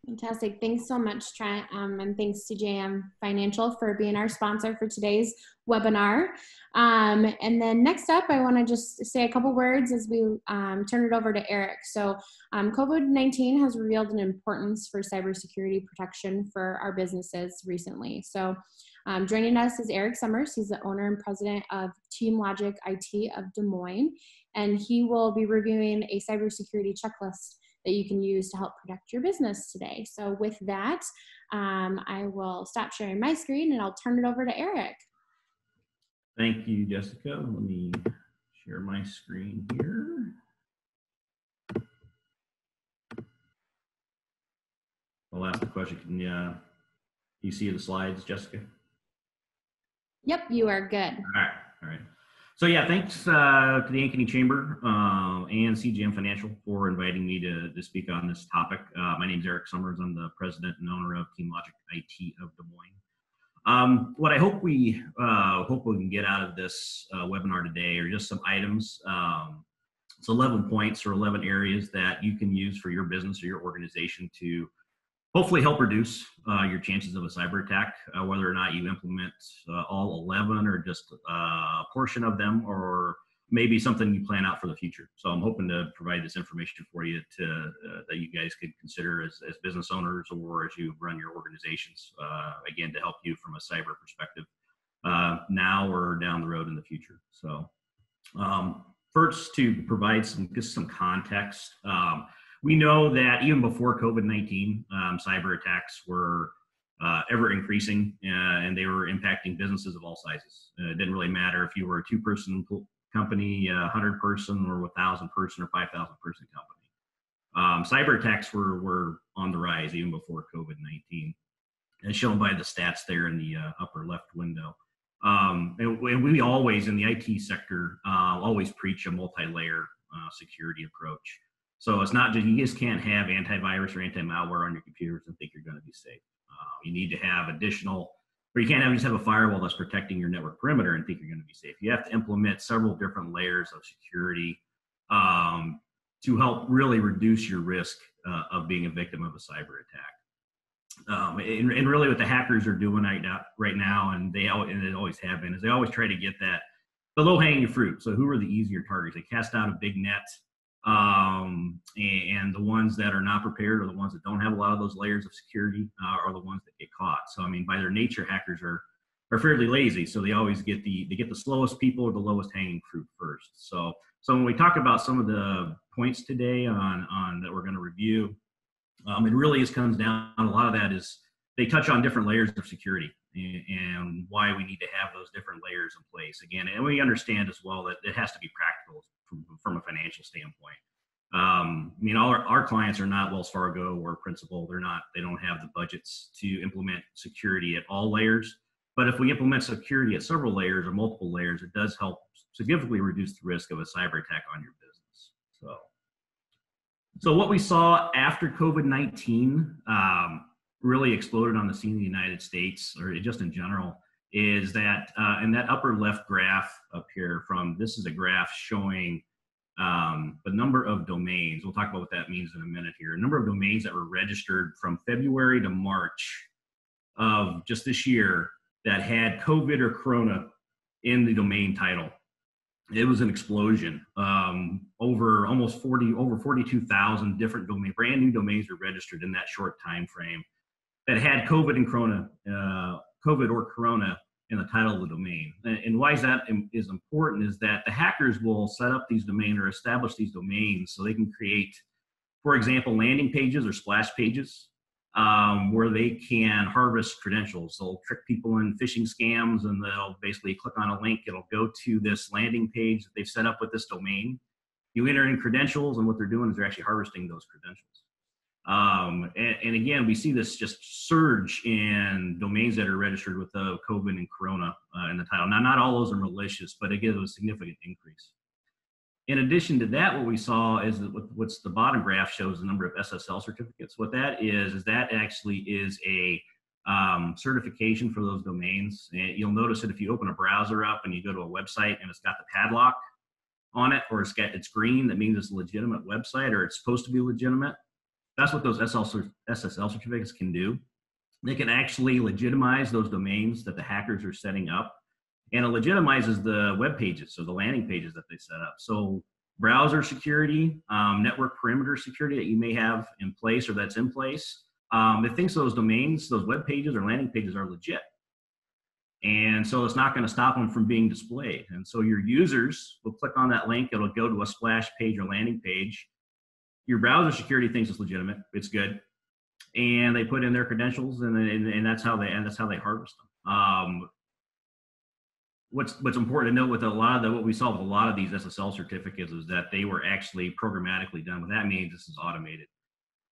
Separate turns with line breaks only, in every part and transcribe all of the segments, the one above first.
Fantastic. Thanks so much, Trent. And thanks to JM Financial for being our sponsor for today's webinar. And then next up, I want to just say a couple words as we turn it over to Eric. So COVID-19 has revealed an importance for cybersecurity protection for our businesses recently. So joining us is Eric Summers. He's the owner and president of TeamLogic IT of Des Moines, and he will be reviewing a cybersecurity checklist that you can use to help protect your business today. So with that, I will stop sharing my screen and I'll turn it over to Eric.
Thank you, Jessica. Let me share my screen here. I'll ask the question, can you see the slides, Jessica?
Yep, you are good.
All right. So yeah, thanks to the Ankeny Chamber and CGM Financial for inviting me to speak on this topic. My name is Eric Summers. I'm the president and owner of TeamLogic IT of Des Moines. What I hope we can get out of this webinar today are just some items. It's 11 points or 11 areas that you can use for your business or your organization to hopefully help reduce your chances of a cyber attack, whether or not you implement all 11 or just a portion of them, or maybe something you plan out for the future. So I'm hoping to provide this information for you that you guys could consider as business owners or as you run your organizations, again, to help you from a cyber perspective now or down the road in the future. So first, to provide some context, we know that even before COVID-19, cyber attacks were ever increasing, and they were impacting businesses of all sizes. It didn't really matter if you were a 2-person company, 100-person, or 1,000-person or 5,000-person company. Cyber attacks were on the rise even before COVID-19, as shown by the stats there in the upper left window. And we always, in the IT sector, always preach a multi-layer security approach. So it's not just, you just can't have antivirus or anti-malware on your computers and think you're going to be safe. You need to have additional, or you can't just have a firewall that's protecting your network perimeter and think you're going to be safe. You have to implement several different layers of security to help really reduce your risk of being a victim of a cyber attack. And really what the hackers are doing right now, and they always have been, is they always try to get the low-hanging fruit. So who are the easier targets? They cast out a big net. And the ones that are not prepared, or the ones that don't have a lot of those layers of security, are the ones that get caught. So I mean, by their nature, hackers are fairly lazy. So they always get the slowest people or the lowest hanging fruit first. So when we talk about some of the points today on that we're going to review, it really comes down, a lot of that is they touch on different layers of security and why we need to have those different layers in place. Again, and we understand as well that it has to be practical from a financial standpoint. I mean, all our clients are not Wells Fargo or Principal. They don't have the budgets to implement security at all layers. But if we implement security at several layers or multiple layers, it does help significantly reduce the risk of a cyber attack on your business. So what we saw after COVID-19 really exploded on the scene in the United States, or just in general, is that in that upper left graph up here, this is a graph showing the number of domains. We'll talk about what that means in a minute here. A number of domains that were registered from February to March of just this year that had COVID or Corona in the domain title. It was an explosion. Over 42,000 different brand new domains were registered in that short time frame that had COVID and Corona, COVID or Corona in the title of the domain. And why that is important is that the hackers will set up these domains or establish these domains so they can create, for example, landing pages or splash pages where they can harvest credentials. They'll trick people in phishing scams, and they'll basically click on a link. It'll go to this landing page that they've set up with this domain. You enter in credentials, and what they're doing is they're actually harvesting those credentials. And again, we see this just surge in domains that are registered with the COVID and Corona in the title. Now, not all those are malicious, but again, it was a significant increase. In addition to that, what we saw is that what's the bottom graph shows the number of SSL certificates. What that is that actually is a certification for those domains. And you'll notice that if you open a browser up and you go to a website and it's got the padlock on it, or it's green, that means it's a legitimate website, or it's supposed to be legitimate. That's what those SSL certificates can do. They can actually legitimize those domains that the hackers are setting up, and it legitimizes the web pages, so the landing pages that they set up. So browser security, network perimeter security that you may have in place or that's in place, it thinks those domains, those web pages or landing pages are legit. And so it's not going to stop them from being displayed. And so your users will click on that link, it'll go to a splash page or landing page. Your browser security thinks it's legitimate, it's good, and they put in their credentials, and that's how they harvest them. What's important to note with a lot of what we saw with a lot of these SSL certificates is that they were actually programmatically done. What that means, this is automated.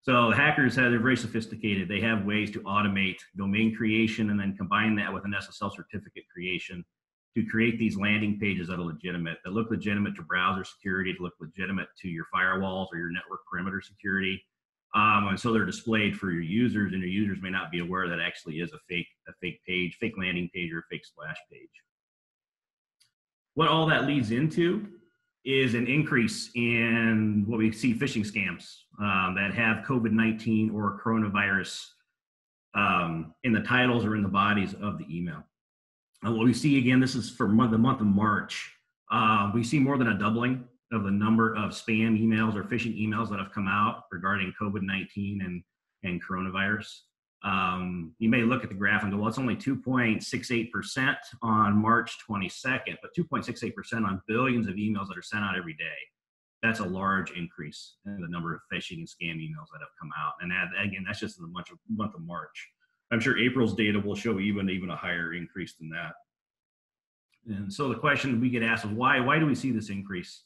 So the hackers they're very sophisticated. They have ways to automate domain creation and then combine that with an SSL certificate creation to create these landing pages that are legitimate, that look legitimate to browser security, to look legitimate to your firewalls or your network perimeter security. And so they're displayed for your users, and your users may not be aware that actually is a fake page, fake landing page, or a fake splash page. What all that leads into is an increase in what we see phishing scams that have COVID-19 or coronavirus in the titles or in the bodies of the email. And what we see, again, this is for the month of March, we see more than a doubling of the number of spam emails or phishing emails that have come out regarding COVID-19 and coronavirus. You may look at the graph and go, well, it's only 2.68% on March 22nd, but 2.68% on billions of emails that are sent out every day. That's a large increase in the number of phishing and scam emails that have come out. And that, again, that's just in the month of March. I'm sure April's data will show even a higher increase than that. And so the question we get asked is why do we see this increase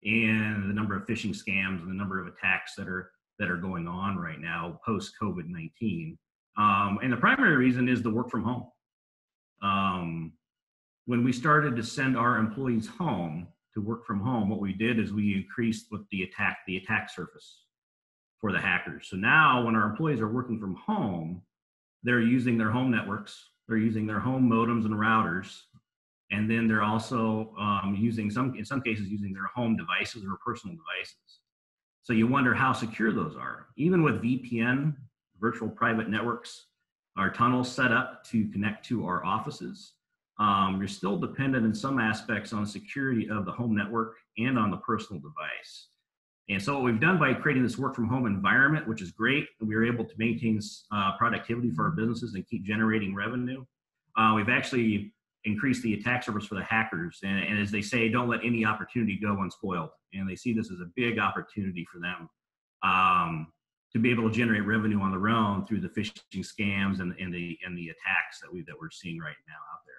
in the number of phishing scams and the number of attacks that are going on right now post COVID-19? And the primary reason is the work from home. When we started to send our employees home to work from home, what we did is we increased the attack surface for the hackers. So now when our employees are working from home, they're using their home networks, they're using their home modems and routers, and then they're also in some cases using their home devices or personal devices. So you wonder how secure those are. Even with VPN, virtual private networks, our tunnels set up to connect to our offices, you're still dependent in some aspects on security of the home network and on the personal device. And so what we've done by creating this work from home environment, which is great, we were able to maintain productivity for our businesses and keep generating revenue. We've actually increased the attack surface for the hackers. And as they say, don't let any opportunity go unspoiled. And they see this as a big opportunity for them to be able to generate revenue on their own through the phishing scams and the attacks that we're seeing right now out there.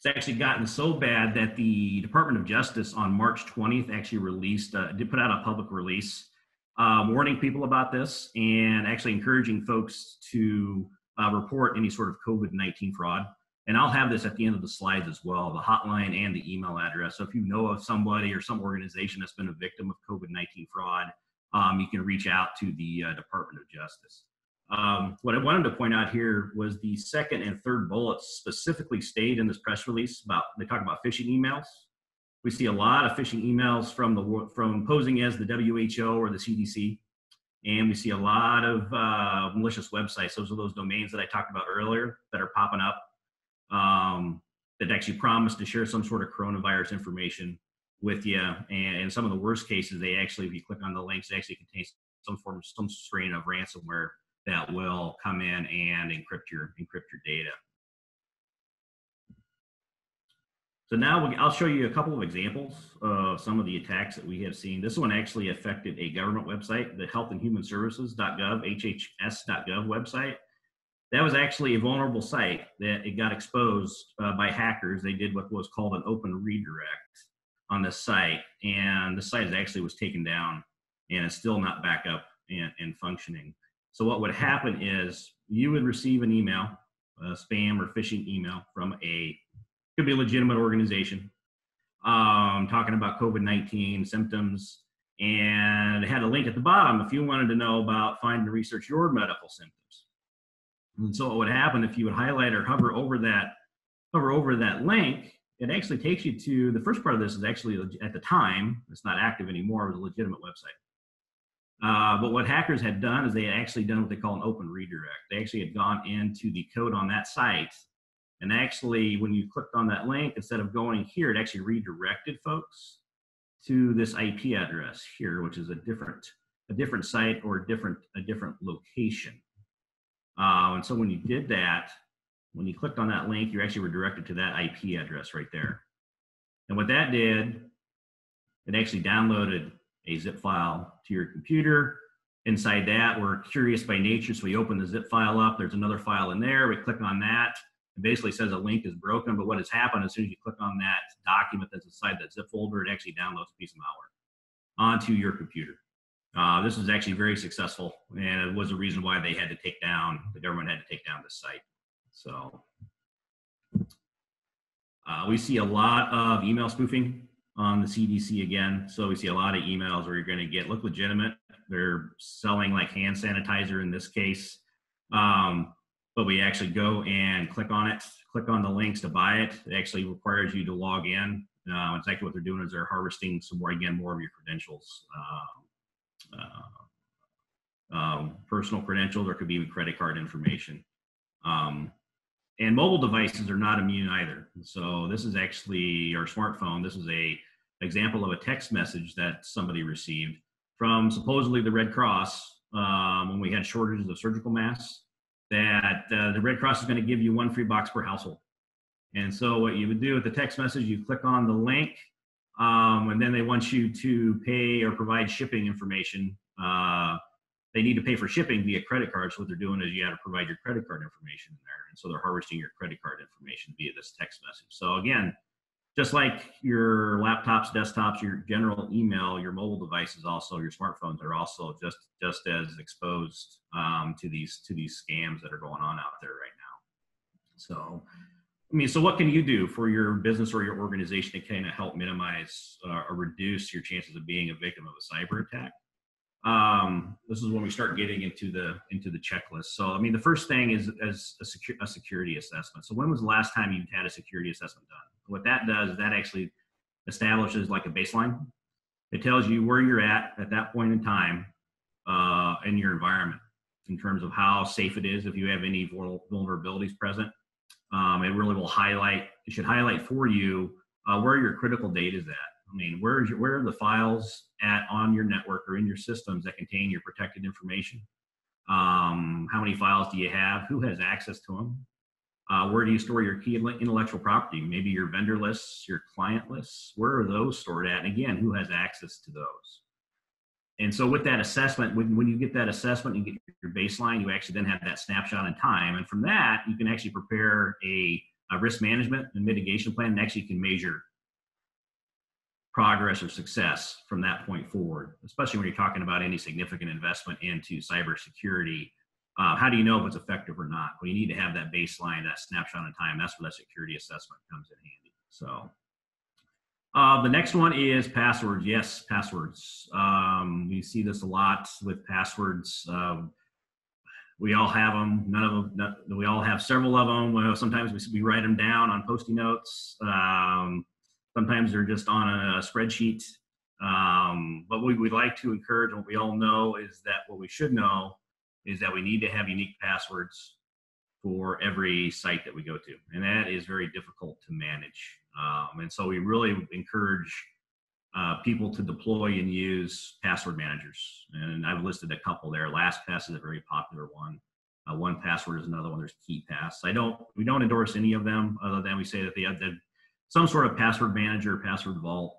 It's actually gotten so bad that the Department of Justice on March 20th actually put out a public release warning people about this and actually encouraging folks to report any sort of COVID-19 fraud. And I'll have this at the end of the slides as well, the hotline and the email address. So if you know of somebody or some organization that's been a victim of COVID-19 fraud, you can reach out to the Department of Justice. What I wanted to point out here was the second and third bullets specifically state in this press release they talk about phishing emails. We see a lot of phishing emails from posing as the WHO or the CDC. And we see a lot of malicious websites. Those are those domains that I talked about earlier that are popping up that actually promise to share some sort of coronavirus information with you. And in some of the worst cases, they actually, if you click on the links, they actually contain some strain of ransomware that will come in and encrypt your data. So now I'll show you a couple of examples of some of the attacks that we have seen. This one actually affected a government website, the Health and Human Services.gov, HHS.gov website. That was actually a vulnerable site that it got exposed by hackers. They did what was called an open redirect on this site, and the site actually was taken down and it's still not back up and functioning. So what would happen is you would receive an email, a spam or phishing email from could be a legitimate organization, talking about COVID-19 symptoms, and it had a link at the bottom if you wanted to know about finding and research your medical symptoms. And so what would happen if you would highlight or hover over that link, it actually takes you to the first part of this is actually at the time, it's not active anymore, it was a legitimate website. But what hackers had done is they had actually done what they call an open redirect. They actually had gone into the code on that site, and actually, when you clicked on that link, instead of going here, it actually redirected folks to this IP address here, which is a different site or a different location. And so when you did that, when you clicked on that link, you actually were directed to that IP address right there. And what that did, it actually downloaded a zip file to your computer. Inside that, we're curious by nature, so we open the zip file up. There's another file in there. We click on that. It basically says a link is broken, but what has happened as soon as you click on that document that's inside that zip folder, it actually downloads a piece of malware onto your computer. This was actually very successful, and it was a reason why they had to take down, the government had to take down this site. So we see a lot of email spoofing on the CDC again. So we see a lot of emails where you're going to look legitimate. They're selling like hand sanitizer in this case. But we actually go and click on it, click on the links to buy it. It actually requires you to log in. Exactly what they're doing is they're harvesting some more, again, more of your credentials, personal credentials, or it could be even credit card information. And mobile devices are not immune either. So this is actually our smartphone. This is a example of a text message that somebody received from supposedly the Red Cross when we had shortages of surgical masks, that the Red Cross is going to give you 1 free box per household. And so what you would do with the text message, you click on the link, and then they want you to pay or provide shipping information. They need to pay for shipping via credit card. So what they're doing is you have to provide your credit card information in there. And so they're harvesting your credit card information via this text message. So again, just like your laptops, desktops, your general email, your mobile devices, also your smartphones are also just as exposed to these scams that are going on out there right now. So, I mean, so what can you do for your business or your organization to kind of help minimize or reduce your chances of being a victim of a cyber attack? This is when we start getting into the checklist. So, I mean, the first thing is a security assessment. So when was the last time you had a security assessment done? What that does is that actually establishes like a baseline. It tells you where you're at that point in time in your environment in terms of how safe it is if you have any vulnerabilities present. It really will it should highlight for you where your critical data is at. I mean, where are the files at on your network or in your systems that contain your protected information? How many files do you have? Who has access to them? Where do you store your key intellectual property? Maybe your vendor lists, your client lists. Where are those stored at? And again, who has access to those? And so with that assessment, when you get that assessment and you get your baseline, you actually then have that snapshot in time. And from that, you can actually prepare a risk management and mitigation plan, and actually you can measure progress or success from that point forward, especially when you're talking about any significant investment into cybersecurity. How do you know if it's effective or not? Well, you need to have that baseline, that snapshot in time. That's where that security assessment comes in handy. So the next one is passwords. Yes, passwords. We see this a lot with passwords. We all have them. None of them. We all have several of them. Well, sometimes we write them down on Post-it notes. Sometimes they're just on a spreadsheet. But what we'd like to encourage, and what we all know, is that what we should know is that we need to have unique passwords for every site that we go to. And that is very difficult to manage. And so we really encourage people to deploy and use password managers. And I've listed a couple there. LastPass is a very popular one. 1Password is another one. There's KeyPass. We don't endorse any of them, other than we say that they have some sort of password manager, password vault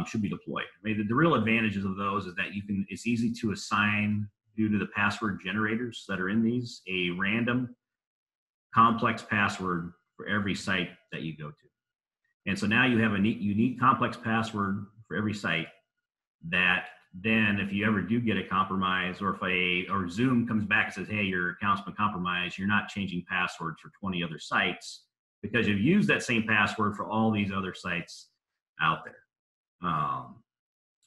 should be deployed. I mean, the real advantages of those is that it's easy to assign, due to the password generators that are in these, a random complex password for every site that you go to. And so now you have a unique complex password for every site that then if you ever do get a compromise, or if Zoom comes back and says, hey, your account's been compromised, you're not changing passwords for 20 other sites because you've used that same password for all these other sites out there.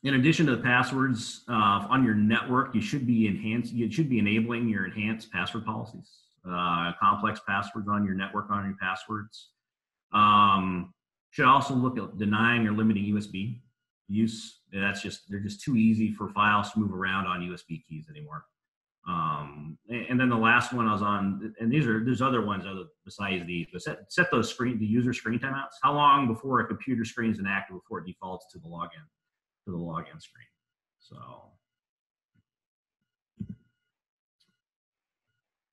In addition to the passwords on your network, you should be enabling your enhanced password policies, complex passwords on your network, on your passwords. Should also look at denying or limiting USB use They're just too easy for files to move around on USB keys anymore. And then the last one I was on, and there's other ones besides these, but set the user screen timeouts. How long before a computer screen is inactive before it defaults to the login screen? So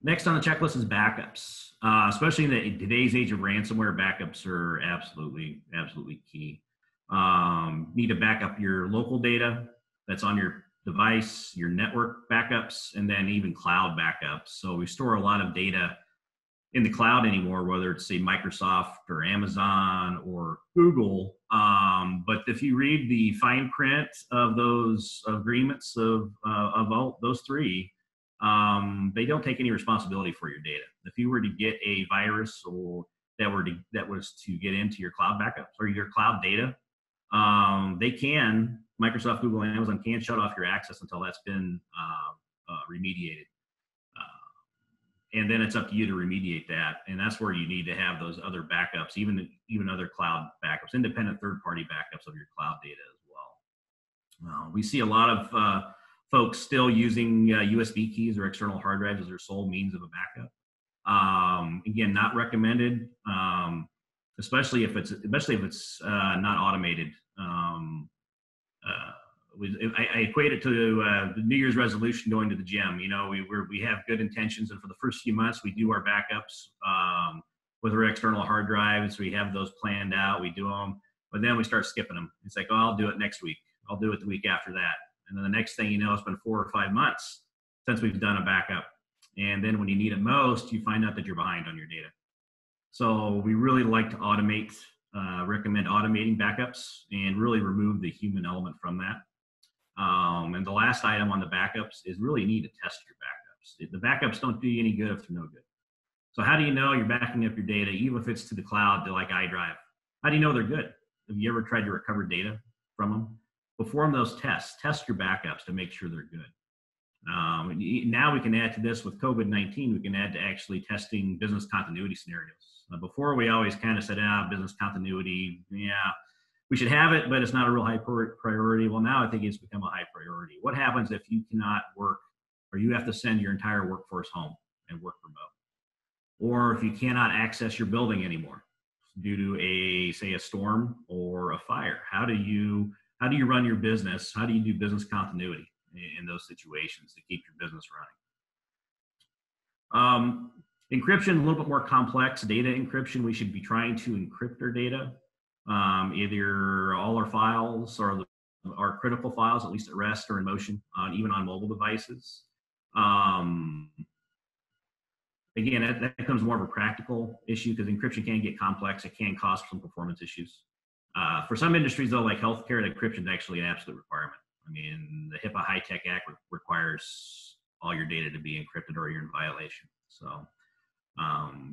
next on the checklist is backups. Especially in today's age of ransomware, backups are absolutely key. Need to back up your local data that's on your device, your network backups, and then even cloud backups. So we store a lot of data in the cloud anymore, whether it's say Microsoft or Amazon or Google. But if you read the fine print of those agreements of all those three, they don't take any responsibility for your data. If you were to get a virus or that was to get into your cloud backups or your cloud data, Microsoft, Google, and Amazon can shut off your access until that's been remediated. And then it's up to you to remediate that. And that's where you need to have those other backups, even other cloud backups, independent third-party backups of your cloud data as well. We see a lot of folks still using USB keys or external hard drives as their sole means of a backup. Again, not recommended, especially if it's not automated. I equate it to the New Year's resolution going to the gym. You know, we have good intentions, and for the first few months, we do our backups with our external hard drives. We have those planned out. We do them, but then we start skipping them. It's like, oh, I'll do it next week. I'll do it the week after that, and then the next thing you know, it's been 4 or 5 months since we've done a backup. And then when you need it most, you find out that you're behind on your data. So we really like to recommend automating backups and really remove the human element from that. And the last item on the backups is really you need to test your backups. The backups don't do you any good if they're no good. So how do you know you're backing up your data, even if it's to the cloud, to like iDrive? How do you know they're good? Have you ever tried to recover data from them? Perform those tests. Test your backups to make sure they're good. Now we can add to this with COVID-19, we can add to actually testing business continuity scenarios. Before we always kind of said, business continuity, yeah, we should have it, but it's not a real high priority. Well, now I think it's become a high priority. What happens if you cannot work or you have to send your entire workforce home and work remote? Or if you cannot access your building anymore due to say a storm or a fire? How do you run your business? How do you do business continuity in those situations to keep your business running? Encryption, a little bit more complex. Data encryption, we should be trying to encrypt our data, either all our files or our critical files, at least at rest or in motion, even on mobile devices. Again, that becomes more of a practical issue because encryption can get complex. It can cause some performance issues. For some industries, though, like healthcare, encryption is actually an absolute requirement. I mean, the HIPAA High-Tech Act requires all your data to be encrypted or you're in violation. So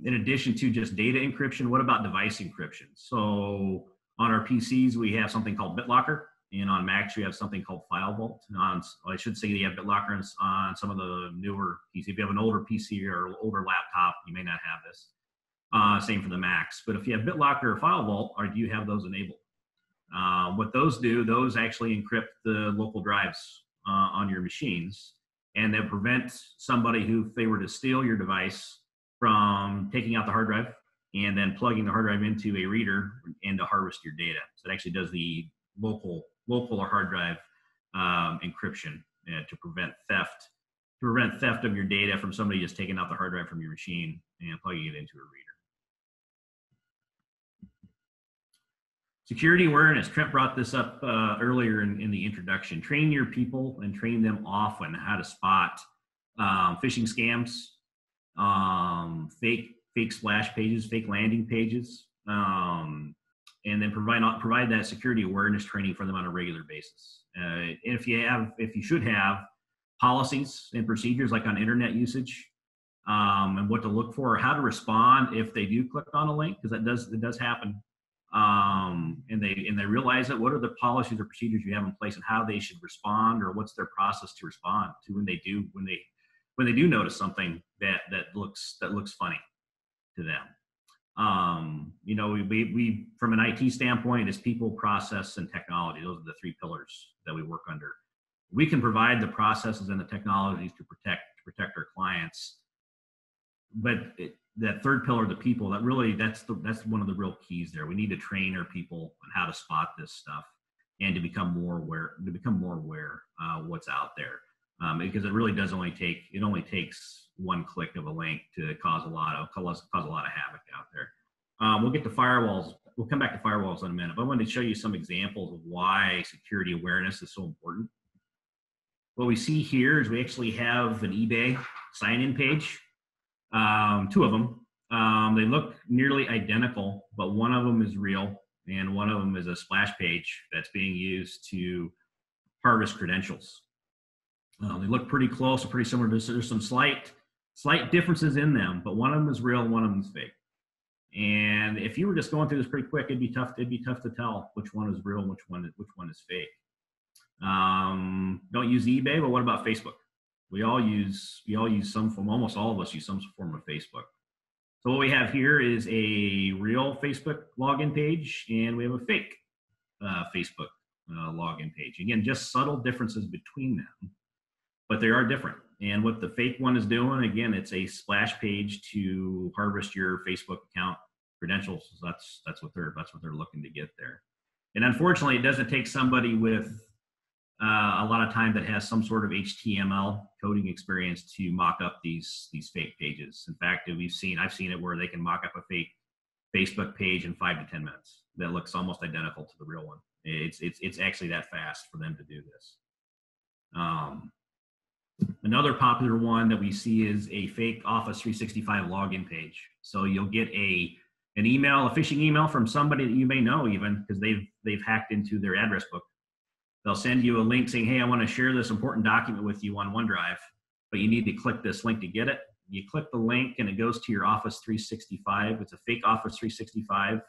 in addition to just data encryption, what about device encryption? So on our PCs, we have something called BitLocker, and on Macs, we have something called FileVault. I should say you have BitLocker on some of the newer PCs. If you have an older PC or older laptop, you may not have this. Same for the Macs. But if you have BitLocker or FileVault, or do you have those enabled? What those do, those actually encrypt the local drives on your machines, and they prevent somebody who, if they were to steal your device, from taking out the hard drive and then plugging the hard drive into a reader and to harvest your data. So it actually does the local or hard drive encryption to prevent theft of your data from somebody just taking out the hard drive from your machine and plugging it into a reader. Security awareness. Trent brought this up earlier in the introduction. Train your people and train them often how to spot phishing scams, fake splash pages, fake landing pages, and then provide that security awareness training for them on a regular basis. If you should have policies and procedures like on internet usage, and what to look for, or how to respond if they do click on a link, because it does happen. And they realize it. What are the policies or procedures you have in place, and how they should respond, or what's their process to respond to when they do notice something that looks funny to them. You know, we from an IT standpoint, it's people, process, and technology. Those are the three pillars that we work under. We can provide the processes and the technologies to protect our clients, but that third pillar, the people, that's one of the real keys there. We need to train our people on how to spot this stuff and to become more aware what's out there, because it really does only takes one click of a link to cause a lot of havoc out there. We'll get to firewalls. We'll come back to firewalls in a minute, but I wanted to show you some examples of why security awareness is so important. What we see here is we actually have an eBay sign-in page, two of them. They look nearly identical, but one of them is real and one of them is a splash page that's being used to harvest credentials. They look pretty close, pretty similar. There's some slight differences in them, but one of them is real and one of them is fake. And if you were just going through this pretty quick, it'd be tough to tell which one is real and which one is fake. Don't use eBay, but what about Facebook? We all use some form, almost all of us use some form of Facebook. So what we have here is a real Facebook login page, and we have a fake Facebook login page. Again, just subtle differences between them, but they are different. And what the fake one is doing, again, it's a splash page to harvest your Facebook account credentials. So that's what they're looking to get there. And unfortunately, it doesn't take somebody with a lot of time that has some sort of HTML coding experience to mock up these fake pages. In fact, I've seen it where they can mock up a fake Facebook page in 5 to 10 minutes that looks almost identical to the real one. It's actually that fast for them to do this. Another popular one that we see is a fake Office 365 login page. So you'll get a phishing email from somebody that you may know, even because they've hacked into their address book. They'll send you a link saying, hey, I want to share this important document with you on OneDrive, but you need to click this link to get it. You click the link and it goes to your Office 365. It's a fake Office 365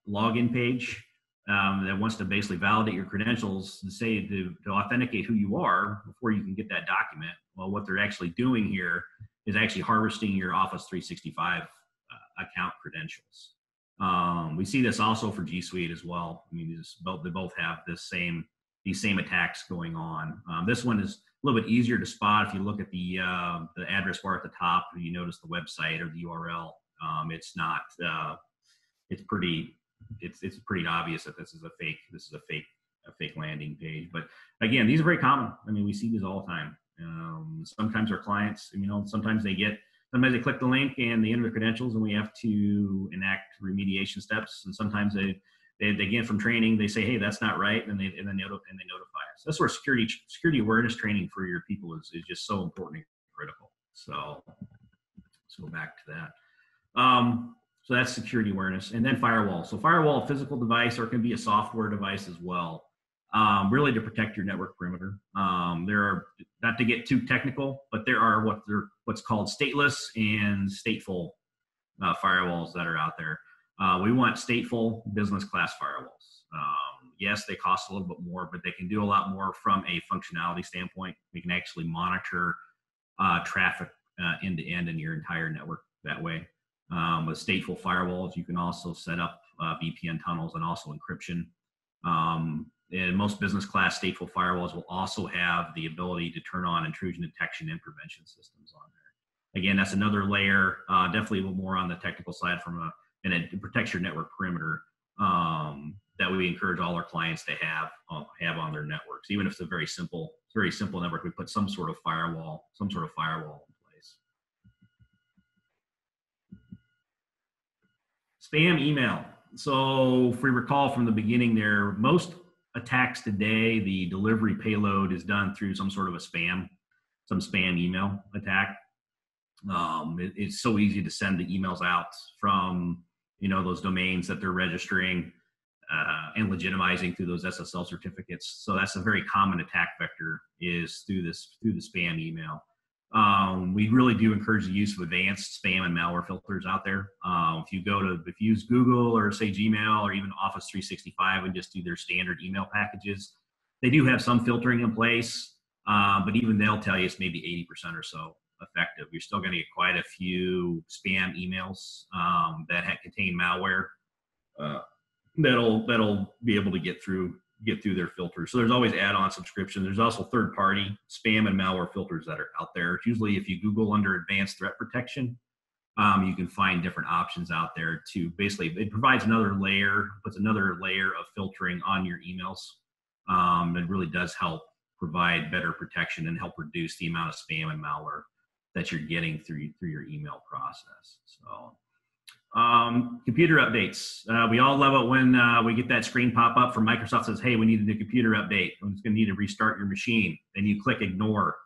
login page that wants to basically validate your credentials and say to authenticate who you are before you can get that document. Well, what they're actually doing here is actually harvesting your Office 365 account credentials. We see this also for G Suite as well. I mean, they both have these same attacks going on. This one is a little bit easier to spot if you look at the address bar at the top. You notice the website or the URL. It's not. It's pretty obvious that this is a fake landing page. But again, these are very common. I mean, we see these all the time. Sometimes our clients, sometimes they click the link and they enter the credentials and we have to enact remediation steps. And sometimes they get from training, they say, hey, that's not right. And they notify us. That's where security awareness training for your people is just so important and critical. So let's go back to that. So that's security awareness. And then firewall. So firewall, a physical device, or it can be a software device as well. Really to protect your network perimeter. There are, not to get too technical, but there are what's called stateless and stateful firewalls that are out there. We want stateful business class firewalls. Yes, they cost a little bit more, but they can do a lot more from a functionality standpoint. We can actually monitor traffic end to end in your entire network that way. With stateful firewalls, you can also set up VPN tunnels and also encryption. And most business class stateful firewalls will also have the ability to turn on intrusion detection and prevention systems on there. Again, that's another layer, definitely a little more on the technical side and it protects your network perimeter that we encourage all our clients to have on their networks. Even if it's a very simple network, we put some sort of firewall in place. Spam email. So if we recall from the beginning there, most attacks today, the delivery payload is done through some sort of some spam email attack. It's so easy to send the emails out from those domains that they're registering and legitimizing through those SSL certificates. So that's a very common attack vector, is through the spam email. We really do encourage the use of advanced spam and malware filters out there. If you use Google or say Gmail or even Office 365 and just do their standard email packages, they do have some filtering in place, but even they'll tell you it's maybe 80% or so effective. You're still going to get quite a few spam emails that contain malware uh, that'll be able to get through their filters. So there's always add-on subscription. There's also third-party spam and malware filters that are out there. Usually, if you Google under advanced threat protection, you can find different options out there to basically, it provides another layer, puts another layer of filtering on your emails. It really does help provide better protection and help reduce the amount of spam and malware that you're getting through your email process. So computer updates. We all love it when we get that screen pop up from Microsoft says, hey, we need a new computer update. It's going to need to restart your machine. Then you click ignore.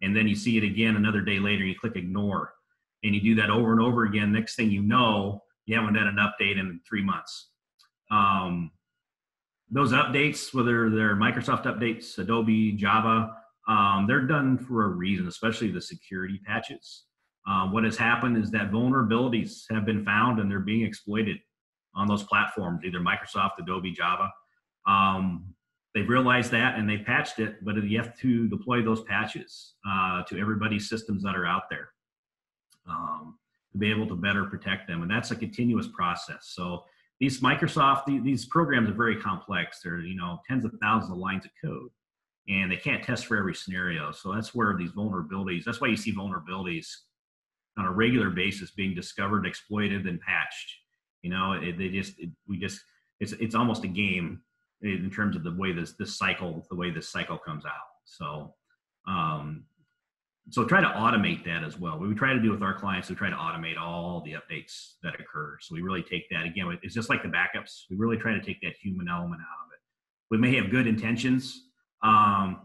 And then you see it again another day later, you click ignore. And you do that over and over again. Next thing you know, you haven't done an update in 3 months. Those updates, whether they're Microsoft updates, Adobe, Java, they're done for a reason, especially the security patches. What has happened is that vulnerabilities have been found and they're being exploited on those platforms, either Microsoft, Adobe, Java. They've realized that and they patched it, but you have to deploy those patches to everybody's systems that are out there to be able to better protect them. And that's a continuous process. So these these programs are very complex. They're, tens of thousands of lines of code, and they can't test for every scenario. So that's where these vulnerabilities, that's why you see vulnerabilities on a regular basis being discovered, exploited, and patched. It's almost a game in terms of the way this cycle comes out. So, so try to automate that as well. What we try to do with our clients, we try to automate all the updates that occur. So we really take that, again, it's just like the backups. We really try to take that human element out of it. We may have good intentions, but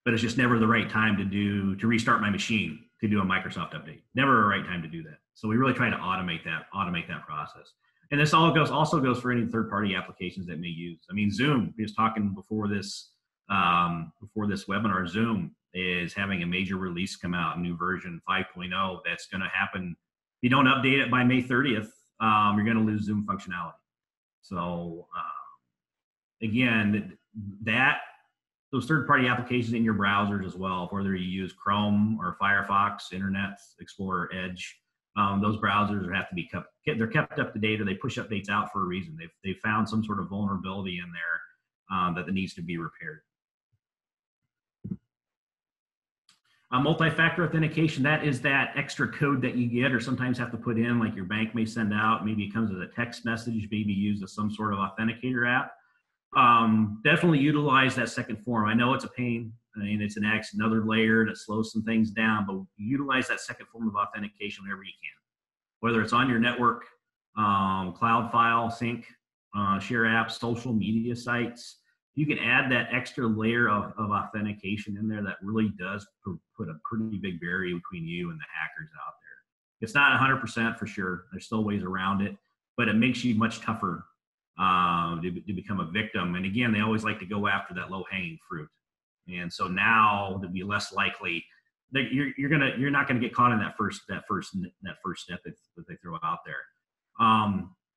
it's just never the right time to restart my machine to do a Microsoft update. Never a right time to do that. So we really try to automate that process. And this also goes for any third-party applications that may use. I mean, Zoom, we was talking before this webinar, Zoom is having a major release come out, a new version 5.0 that's going to happen. If you don't update it by May 30th, you're going to lose Zoom functionality. So again, those third-party applications in your browsers as well, whether you use Chrome or Firefox, Internet Explorer, Edge, those browsers have to be kept up to date, or they push updates out for a reason. They've found some sort of vulnerability in there that needs to be repaired. Multi-factor authentication, that is that extra code that you get or sometimes have to put in, like your bank may send out. Maybe it comes as a text message, maybe used as some sort of authenticator app. Definitely utilize that second form. I know it's a pain. I mean, it's another layer that slows some things down, but utilize that second form of authentication whenever you can. Whether it's on your network, cloud file sync, share apps, social media sites, you can add that extra layer of authentication in there that really does put a pretty big barrier between you and the hackers out there. It's not 100% for sure. There's still ways around it, but it makes you much tougher to become a victim. And again, they always like to go after that low-hanging fruit. And so now to be less likely that you're not gonna get caught in that first step that they throw out there.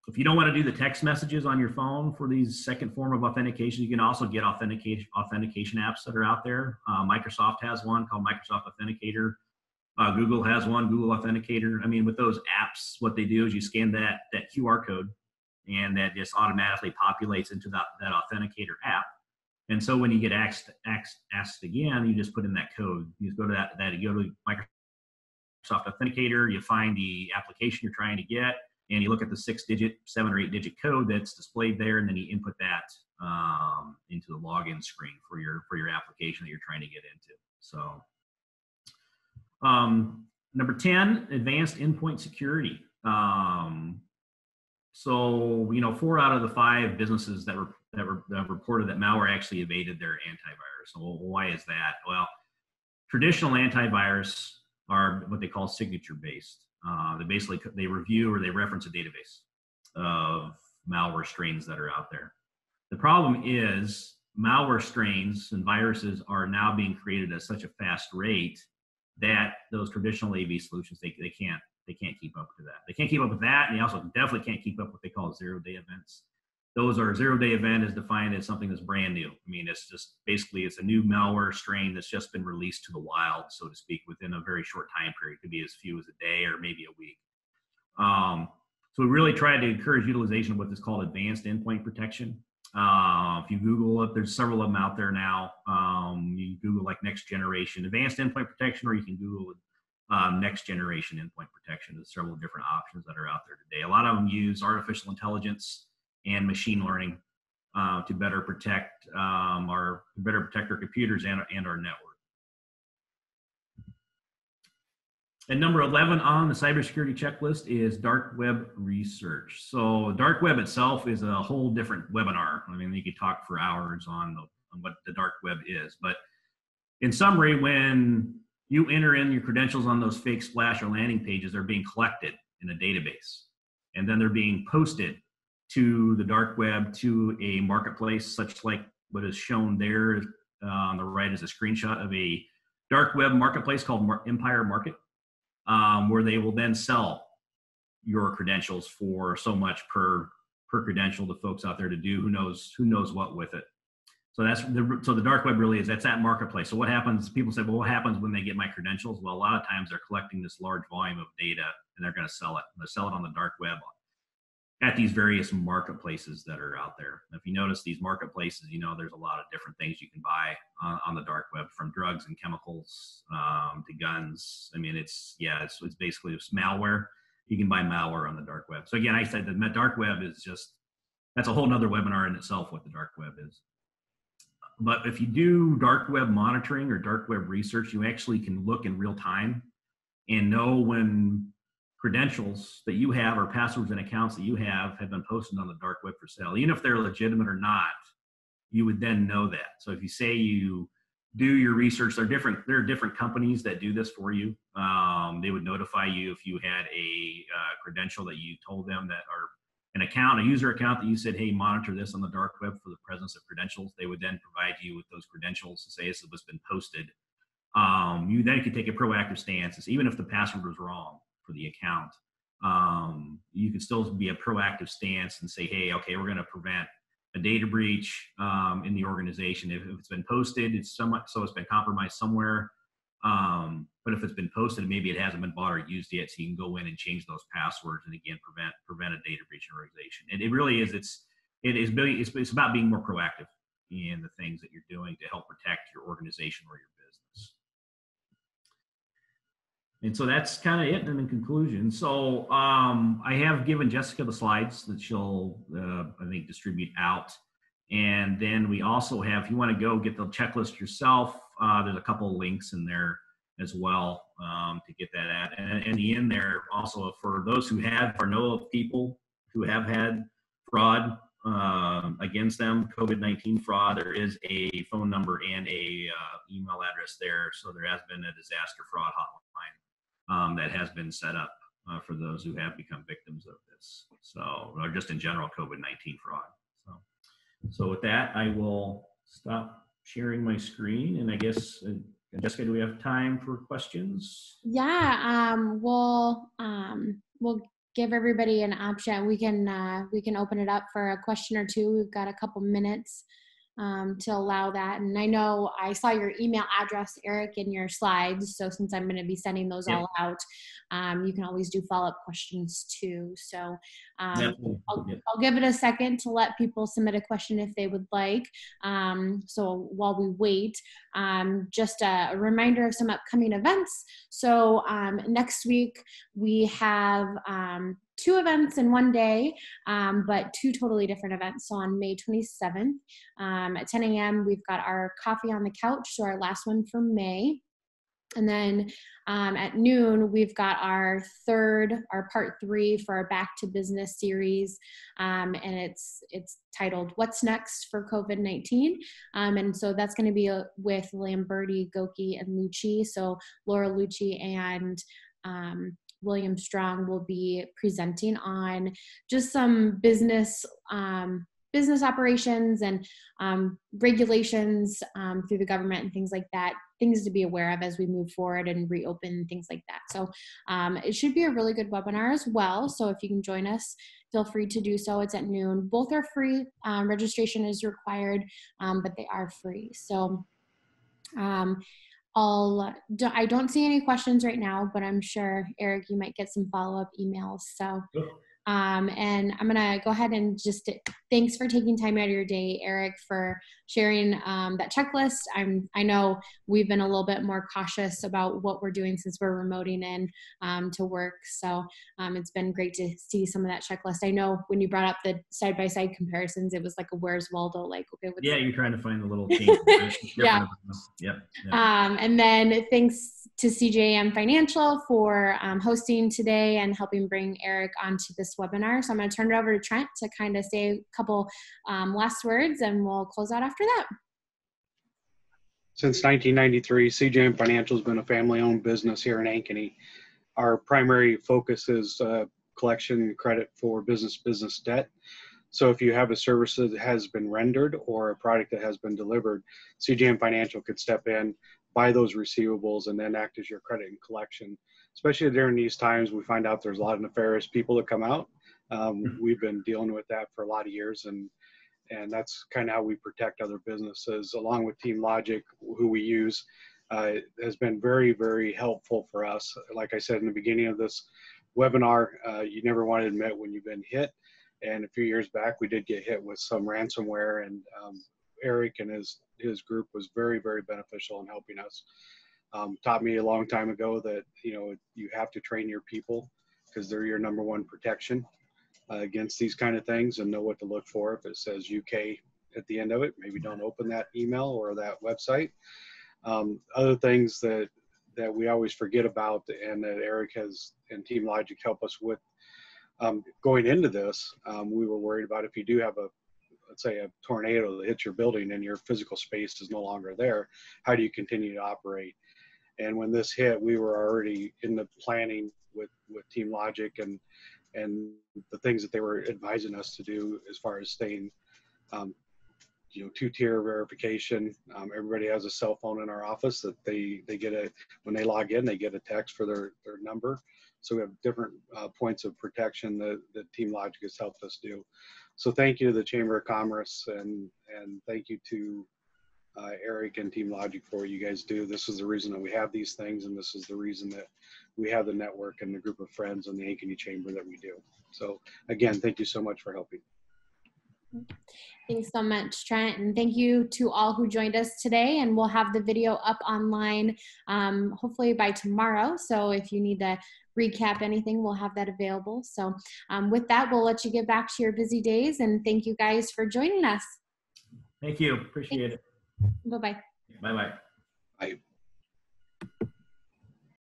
If you don't want to do the text messages on your phone for these second form of authentication, you can also get authentication apps that are out there. Microsoft has one called Microsoft Authenticator. Google has one, Google Authenticator. I mean, with those apps, what they do is you scan that QR code, and that just automatically populates into that Authenticator app. And so when you get asked again, you just put in that code. You just go to you go to Microsoft Authenticator, you find the application you're trying to get, and you look at the 7 or 8 digit code that's displayed there, and then you input that into the login screen for your application that you're trying to get into. So number 10, advanced endpoint security. So 4 out of the 5 businesses that reported that malware actually evaded their antivirus. So why is that? Well, traditional antivirus are what they call signature based. They review or they reference a database of malware strains that are out there. The problem is malware strains and viruses are now being created at such a fast rate that those traditional AV solutions, they can't keep up to that. They can't keep up with that, and they also definitely can't keep up with what they call 0-day events. Those are zero-day event is defined as something that's brand new. I mean, it's just basically it's a new malware strain that's just been released to the wild, so to speak, within a very short time period. It could be as few as a day or maybe a week. So we really try to encourage utilization of what is called advanced endpoint protection. If you Google it, there's several of them out there now. You Google like next generation advanced endpoint protection, or you can Google next generation endpoint protection. There's several different options that are out there today. A lot of them use artificial intelligence and machine learning to better protect our computers and our network. And number 11 on the cybersecurity checklist is dark web research. So dark web itself is a whole different webinar. I mean, you could talk for hours on what the dark web is. But in summary, when you enter in your credentials on those fake splash or landing pages, they're being collected in a database. And then they're being posted to the dark web, to a marketplace, such like what is shown there on the right is a screenshot of a dark web marketplace called Empire Market. Where they will then sell your credentials for so much per credential to folks out there to do who knows what with it. So the dark web really is, that's that marketplace. So what happens? People say, well, what happens when they get my credentials? Well, a lot of times they're collecting this large volume of data and they're going to sell it. They sell it on the dark web at these various marketplaces that are out there. If you notice these marketplaces, there's a lot of different things you can buy on the dark web, from drugs and chemicals to guns. I mean, it's basically it's malware. You can buy malware on the dark web. So again, I said the dark web is that's a whole nother webinar in itself, what the dark web is. But if you do dark web monitoring or dark web research, you actually can look in real time and know when credentials that you have or passwords and accounts that you have been posted on the dark web for sale. Even if they're legitimate or not, you would then know that. So if you say you do your research, there are different companies that do this for you. They would notify you if you had a credential that you told them that, or a user account that you said, hey, monitor this on the dark web for the presence of credentials. They would then provide you with those credentials to say this has been posted. You then could take a proactive stance, even if the password was wrong for the account. You could still be a proactive stance and say, hey, okay, we're going to prevent a data breach in the organization. If it's been posted, it's been compromised somewhere. But if it's been posted, maybe it hasn't been bought or used yet, so you can go in and change those passwords and again prevent a data breach in your organization. And it really is it's about being more proactive in the things that you're doing to help protect your organization or your business. And so that's kind of it in conclusion. So I have given Jessica the slides that she'll, I think, distribute out. And then we also have, if you want to go get the checklist yourself, there's a couple of links in there as well to get that at. And in there also, for those who have or know of people who have had fraud against them, COVID-19 fraud, there is a phone number and a email address there. So there has been a disaster fraud hotline that has been set up for those who have become victims of this. So, or just in general, COVID-19 fraud. So with that, I will stop sharing my screen, and I guess, Jessica, do we have time for questions?
Yeah, we'll give everybody an option. We can open it up for a question or two. We've got a couple minutes to allow that. And I know I saw your email address, Eric, in your slides. So since I'm going to be sending those all out, you can always do follow-up questions too. So I'll give it a second to let people submit a question if they would like. So while we wait, just a reminder of some upcoming events. So next week we have 2 events in one day, but 2 totally different events. So on May 27th at 10 a.m., we've got our coffee on the couch, so our last one for May. And then at noon, we've got our part 3 for our Back to Business series. And it's titled What's Next for COVID-19. And so that's going to be with Lamberti, Goki, and Lucci. So Laura Lucci and William Strong will be presenting on just some business business operations and regulations through the government and things like that, things to be aware of as we move forward and reopen, things like that. So it should be a really good webinar as well. So if you can join us, feel free to do so. It's at noon. Both are free. Registration is required, but they are free. So I don't see any questions right now, but I'm sure, Eric, you might get some follow-up emails. So and I'm going to go ahead and just thanks for taking time out of your day, Eric, for sharing that checklist. I know we've been a little bit more cautious about what we're doing since we're remoting in to work. So it's been great to see some of that checklist. I know when you brought up the side-by-side comparisons, it was like a Where's Waldo, like, okay.
Yeah, you're trying to find the little change.
Yeah.
Yep.
And then thanks to CJM Financial for hosting today and helping bring Eric onto this webinar. So I'm going to turn it over to Trent to kind of say a couple last words, and we'll close out after that.
Since 1993, CJM Financial has been a family-owned business here in Ankeny. Our primary focus is collection credit for business debt. So if you have a service that has been rendered or a product that has been delivered, CJM Financial could step in, buy those receivables, and then act as your credit and collection. Especially during these times, we find out there's a lot of nefarious people that come out. We've been dealing with that for a lot of years, and that's kind of how we protect other businesses, along with TeamLogic, who we use, has been very, very helpful for us. Like I said in the beginning of this webinar, you never want to admit when you've been hit. And a few years back, we did get hit with some ransomware, and Eric and his group was very, very beneficial in helping us. Taught me a long time ago that, you have to train your people because they're your number one protection against these kind of things, and know what to look for. If it says UK at the end of it, maybe don't open that email or that website. Other things that we always forget about, and that Eric has and TeamLogic help us with going into this, we were worried about if you do have let's say a tornado that hits your building and your physical space is no longer there, how do you continue to operate? And when this hit, we were already in the planning with TeamLogic and the things that they were advising us to do as far as staying, two-tier verification. Everybody has a cell phone in our office that they get when they log in, they get a text for their number. So we have different points of protection that TeamLogic has helped us do. So thank you to the Chamber of Commerce, and thank you to Eric and TeamLogic for what you guys do. This is the reason that we have these things, and this is the reason that we have the network and the group of friends in the Ankeny Chamber that we do. So again, thank you so much for helping.
Thanks so much, Trent, and thank you to all who joined us today. And we'll have the video up online hopefully by tomorrow. So if you need to recap anything, we'll have that available. So with that, we'll let you get back to your busy days, and thank you guys for joining us.
Thank you. Appreciate it.
Bye-bye.
Bye-bye.
Bye.